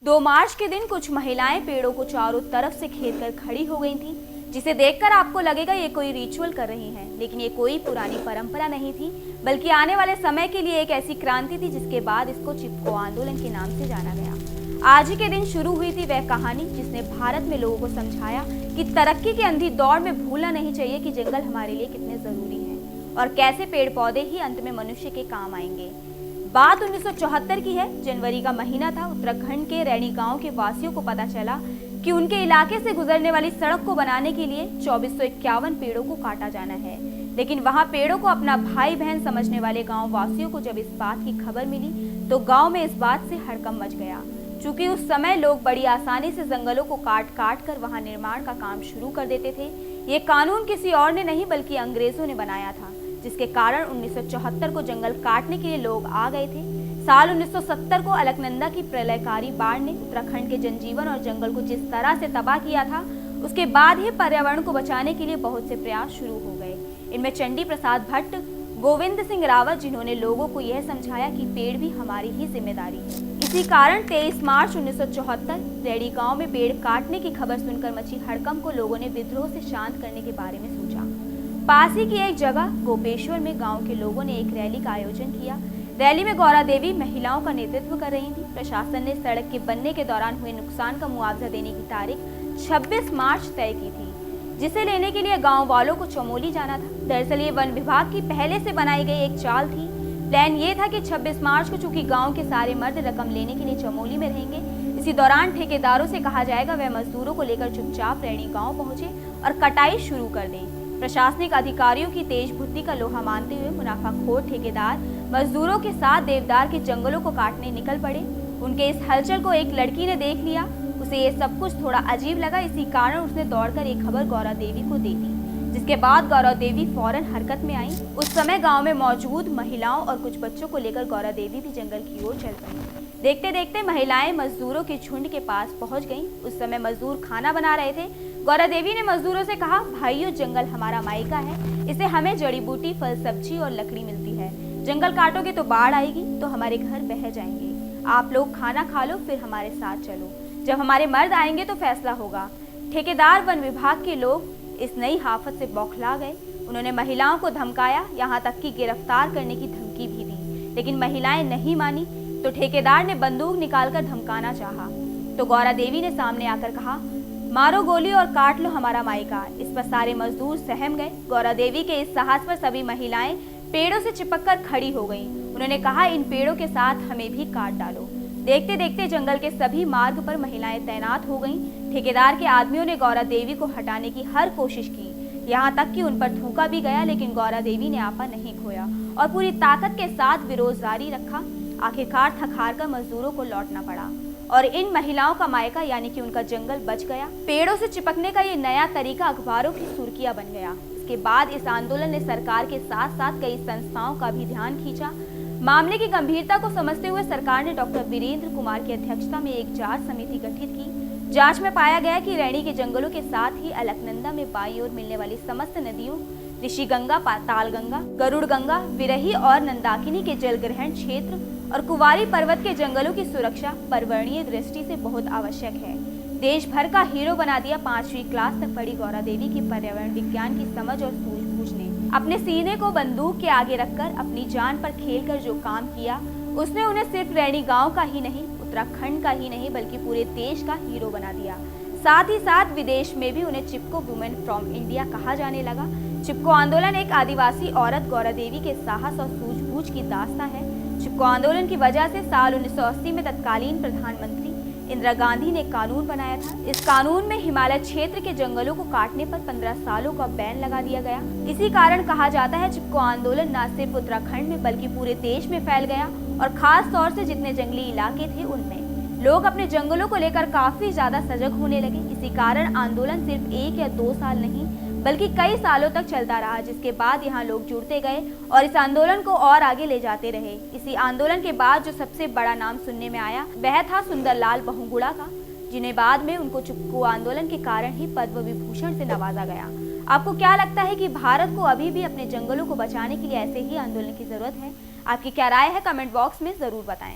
2 मार्च के दिन कुछ महिलाएं पेड़ों को चारों तरफ से घेर कर खड़ी हो गई थीं, जिसे देखकर आपको लगेगा ये कोई रिचुअल कर रही हैं, लेकिन ये कोई पुरानी परंपरा नहीं थी, बल्कि आने वाले समय के लिए एक ऐसी क्रांति थी जिसके बाद इसको चिपको आंदोलन के नाम से जाना गया। आज ही के दिन शुरू हुई थी वह कहानी जिसने भारत में लोगों को समझाया कि तरक्की की अंधी दौड़ में भूलना नहीं चाहिए कि जंगल हमारे लिए कितने जरूरी हैं और कैसे पेड़ पौधे ही अंत में मनुष्य के काम आएंगे। बात 1974 की है। जनवरी का महीना था। उत्तराखंड के रैणी गांव के वासियों को पता चला कि उनके इलाके से गुजरने वाली सड़क को बनाने के लिए 2451 पेड़ों को काटा जाना है। लेकिन वहां पेड़ों को अपना भाई बहन समझने वाले गांव वासियों को जब इस बात की खबर मिली तो गांव में इस बात से हड़कंप मच गया। चूंकि उस समय लोग बड़ी आसानी से जंगलों को काट काट कर वहां निर्माण का काम शुरू कर देते थे। ये कानून किसी और ने नहीं बल्कि अंग्रेजों ने बनाया था, जिसके कारण 1974 को जंगल काटने के लिए लोग आ गए थे। साल 1970 को अलकनंदा की प्रलयकारी बाढ़ ने उत्तराखंड के जनजीवन और जंगल को जिस तरह से तबाह किया था, उसके बाद ही पर्यावरण को बचाने के लिए बहुत से प्रयास शुरू हो गए। इनमें चंडी प्रसाद भट्ट, गोविंद सिंह रावत, जिन्होंने लोगों को यह समझाया कि पेड़ भी हमारी ही जिम्मेदारी है। इसी कारण 23 मार्च 1974 रैणी गांव में पेड़ काटने की खबर सुनकर मची हड़कंप को लोगों ने विद्रोह से शांत करने के बारे में सोचा। पास ही की एक जगह गोपेश्वर में गांव के लोगों ने एक रैली का आयोजन किया। रैली में गौरा देवी महिलाओं का नेतृत्व कर रही थी। प्रशासन ने सड़क के बनने के दौरान हुए नुकसान का मुआवजा देने की तारीख 26 मार्च तय की थी, जिसे लेने के लिए गांव वालों को चमोली जाना था। दरअसल ये वन विभाग की पहले से बनाई गई एक चाल थी। प्लान ये था कि 26 मार्च को चूंकि गांव के सारे मर्द रकम लेने के लिए चमोली में रहेंगे, इसी दौरान ठेकेदारों से कहा जाएगा वह मजदूरों को लेकर चुपचाप रैणी गाँव पहुंचे और कटाई शुरू कर दें। प्रशासनिक अधिकारियों की तेज बुद्धि का लोहा मानते हुए मुनाफाखोर ठेकेदार मजदूरों के साथ देवदार के जंगलों को काटने निकल पड़े। उनके इस हलचल को एक लड़की ने देख लिया। उसे ये सब कुछ थोड़ा अजीब लगा। इसी कारण उसने दौड़कर एक खबर गौरा देवी को दे दी, जिसके बाद गौरा देवी फौरन हरकत में आई। उस समय गांव में मौजूद महिलाओं और कुछ बच्चों को लेकर गौरा देवी भी जंगल की ओर चल पड़ी। देखते देखते महिलाएं मजदूरों के झुंड के पास पहुंच गईं। उस समय मजदूर खाना बना रहे थे। गौरा देवी ने मजदूरों से कहा, भाइयों, जंगल हमारा मायका है, इसे हमें जड़ी बूटी, फल, सब्जी और लकड़ी मिलती है। जंगल काटोगे तो बाढ़ आएगी, तो हमारे घर बह जाएंगे। आप लोग खाना खा लो, फिर हमारे साथ चलो। जब हमारे मर्द आएंगे तो फैसला होगा। ठेकेदार वन विभाग के लोग इस नई आफत से बौखला गए। उन्होंने महिलाओं को धमकाया, यहाँ तक कि गिरफ्तार करने की धमकी भी दी, लेकिन महिलाएं नहीं मानी। तो ठेकेदार ने बंदूक निकालकर धमकाना चाहा, तो गौरा देवी ने सामने आकर कहा, मारो गोली और काट लो हमारा मायका। इस पर सारे मजदूर सहम गए। गौरा देवी के इस साहस पर सभी महिलाएं पेड़ों से चिपककर खड़ी हो गईं। उन्होंने कहा, इन पेड़ों के साथ हमें भी काट डालो। देखते देखते जंगल के सभी मार्ग पर महिलाएं तैनात हो गईं। ठेकेदार के आदमियों ने गौरा देवी को हटाने की हर कोशिश की, यहाँ तक कि उन पर थूका भी गया, लेकिन गौरा देवी ने आपा नहीं खोया और पूरी ताकत के साथ विरोध जारी रखा। आखिरकार थक हार कर मजदूरों को लौटना पड़ा और इन महिलाओं का मायका यानी कि उनका जंगल बच गया। पेड़ों से चिपकने का ये नया तरीका अखबारों की सुर्खियां बन गया। इसके बाद इस आंदोलन ने सरकार के साथ साथ कई संस्थाओं का भी ध्यान खींचा। मामले की गंभीरता को समझते हुए सरकार ने डॉक्टर वीरेंद्र कुमार की अध्यक्षता में एक जांच समिति गठित की। जांच में पाया गया कि रैणी के जंगलों के साथ ही अलकनंदा में बाईं ओर मिलने वाली समस्त नदियों, ऋषि गंगा, पाताल गंगा, गरुड़ गंगा, विरही और नंदाकिनी के जल ग्रहण क्षेत्र और कुंवारी पर्वत के जंगलों की सुरक्षा पर्यावरणीय दृष्टि से बहुत आवश्यक है। देश भर का हीरो बना दिया 5वीं क्लास तक पढ़ी गौरा देवी की पर्यावरण विज्ञान की समझ और सूझबूझ ने। अपने सीने को बंदूक के आगे रखकर अपनी जान पर खेलकर जो काम किया, उसने उन्हें सिर्फ रैणी गांव का ही नहीं, उत्तराखंड का ही नहीं, बल्कि पूरे देश का हीरो बना दिया। साथ ही साथ विदेश में भी उन्हें चिपको वुमेन फ्रॉम इंडिया कहा जाने लगा। चिपको आंदोलन एक आदिवासी औरत गौरा देवी के साहस और सूझबूझ की दास्तां है। चिपको आंदोलन की वजह से साल 1980 में तत्कालीन प्रधानमंत्री इंदिरा गांधी ने कानून बनाया था। इस कानून में हिमालय क्षेत्र के जंगलों को काटने पर 15 सालों का बैन लगा दिया गया। इसी कारण कहा जाता है चिपको आंदोलन न सिर्फ उत्तराखंड में बल्कि पूरे देश में फैल गया और खास तौर से जितने जंगली इलाके थे उनमें लोग अपने जंगलों को लेकर काफी ज्यादा सजग होने लगे। इसी कारण आंदोलन सिर्फ 1 या 2 साल नहीं बल्कि कई सालों तक चलता रहा, जिसके बाद यहाँ लोग जुड़ते गए और इस आंदोलन को और आगे ले जाते रहे। इसी आंदोलन के बाद जो सबसे बड़ा नाम सुनने में आया वह था सुंदरलाल बहुगुणा का, जिन्हें बाद में उनको चिपको आंदोलन के कारण ही पद्म विभूषण से नवाजा गया। आपको क्या लगता है कि भारत को अभी भी अपने जंगलों को बचाने के लिए ऐसे ही आंदोलन की जरूरत है? आपकी क्या राय है? कमेंट बॉक्स में जरूर बताएं।